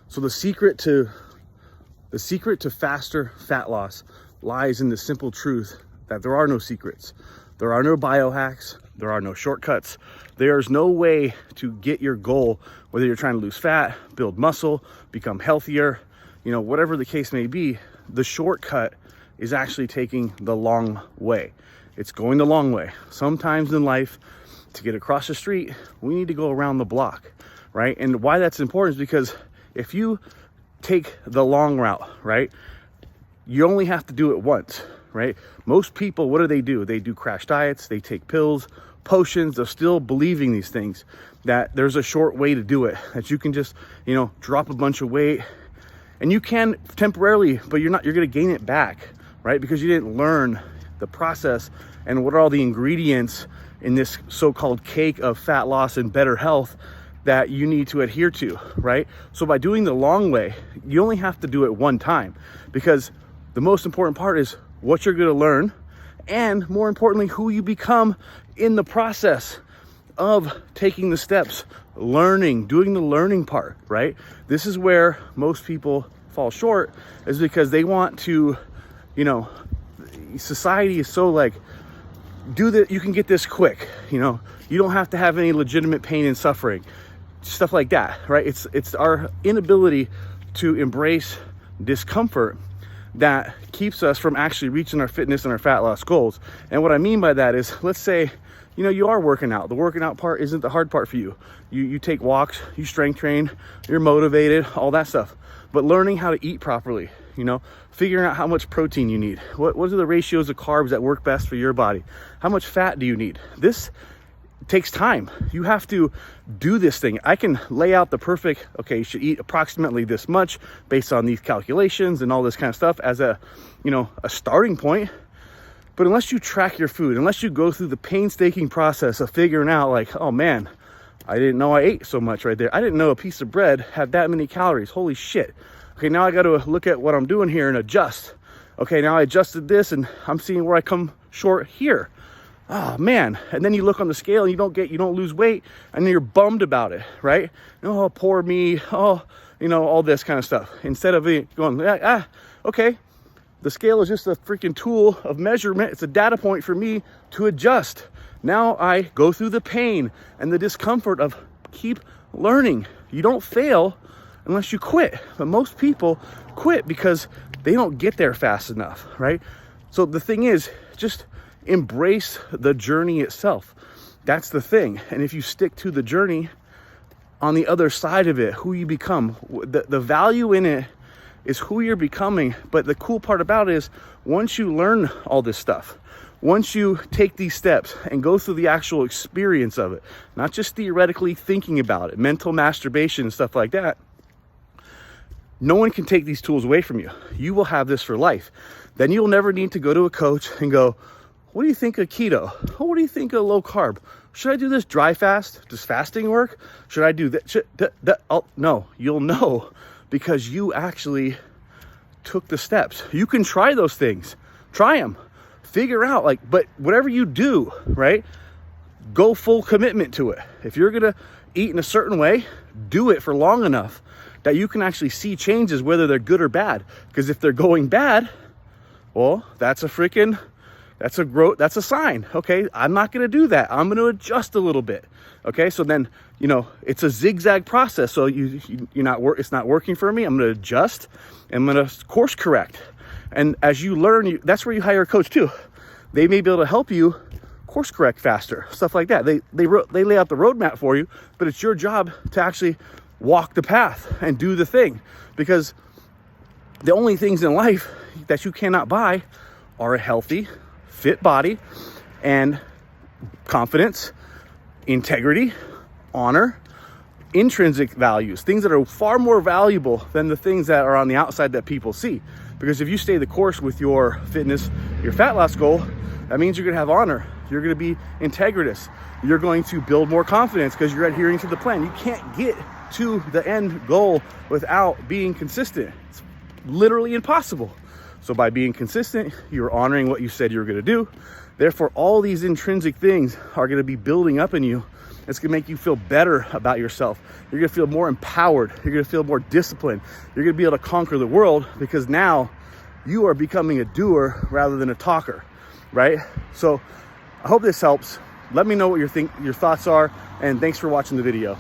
So the secret to faster fat loss lies in the simple truth that there are no secrets. There are no biohacks. There are no shortcuts. There's no way to get your goal, whether you're trying to lose fat, build muscle, become healthier, whatever the case may be. The shortcut is actually taking the long way. It's going the long way. Sometimes in life, to get across the street, we need to go around the block, right? And why that's important is because if you take the long route, right, you only have to do it once, right? Most people, what do? They do crash diets, they take pills, potions. They're still believing these things, that there's a short way to do it, that you can just, drop a bunch of weight, and you can temporarily, but you're going to gain it back, right? Because you didn't learn the process and what are all the ingredients in this so-called cake of fat loss and better health that you need to adhere to, right? So by doing the long way, you only have to do it one time, because the most important part is what you're going to learn, and more importantly, who you become in the process of taking the steps, learning, doing the learning part, right? This is where most people fall short, is because they want to, society is so like, do that, you can get this quick, you don't have to have any legitimate pain and suffering, stuff like that, right? It's our inability to embrace discomfort that keeps us from actually reaching our fitness and our fat loss goals. And what I mean by that is, let's say, you are working out. The working out part isn't the hard part for you. You take walks, you strength train, you're motivated, all that stuff. But learning how to eat properly, figuring out how much protein you need. What are the ratios of carbs that work best for your body? How much fat do you need? This takes time. You have to do this thing. I can lay out the perfect, okay, you should eat approximately this much based on these calculations and all this kind of stuff as a starting point. But unless you track your food, unless you go through the painstaking process of figuring out like, oh man, I didn't know I ate so much right there. I didn't know a piece of bread had that many calories. Holy shit. Okay, now I got to look at what I'm doing here and adjust. Okay, now I adjusted this and I'm seeing where I come short here. Oh man. And then you look on the scale and you don't lose weight, and then you're bummed about it, right? Oh, poor me. Oh, all this kind of stuff. Instead of it going, okay, the scale is just a freaking tool of measurement. It's a data point for me to adjust. Now I go through the pain and the discomfort of keep learning. You don't fail unless you quit. But most people quit because they don't get there fast enough, right? So the thing is, just embrace the journey itself. That's the thing. And if you stick to the journey, on the other side of it, who you become, the value in it is who you're becoming. But the cool part about it is, once you learn all this stuff, once you take these steps and go through the actual experience of it, not just theoretically thinking about it, mental masturbation and stuff like that, no one can take these tools away from you. You will have this for life. Then you'll never need to go to a coach and go, what do you think of keto? Oh, what do you think of low carb? Should I do this dry fast? Does fasting work? Should I do that? Oh, no, you'll know, because you actually took the steps. You can try those things. Try them. Figure out, but whatever you do, right? Go full commitment to it. If you're going to eat in a certain way, do it for long enough that you can actually see changes, whether they're good or bad. Because if they're going bad, well, that's a sign. Okay, I'm not going to do that. I'm going to adjust a little bit. Okay, so then, it's a zigzag process. So it's not working for me. I'm going to adjust. I'm going to course correct. And as you learn, that's where you hire a coach too. They may be able to help you course correct faster, stuff like that. They lay out the roadmap for you, but it's your job to actually walk the path and do the thing. Because the only things in life that you cannot buy are a healthy, fit body and confidence, integrity, honor, intrinsic values, things that are far more valuable than the things that are on the outside that people see. Because if you stay the course with your fitness, your fat loss goal, that means you're going to have honor. You're going to be integritous. You're going to build more confidence because you're adhering to the plan. You can't get to the end goal without being consistent. It's literally impossible. So by being consistent, you're honoring what you said you were going to do. Therefore, all these intrinsic things are going to be building up in you, It's gonna make you feel better about yourself. You're gonna feel more empowered. You're gonna feel more disciplined. You're gonna be able to conquer the world because now you are becoming a doer rather than a talker, right? So I hope this helps. Let me know what your thoughts are, and thanks for watching the video.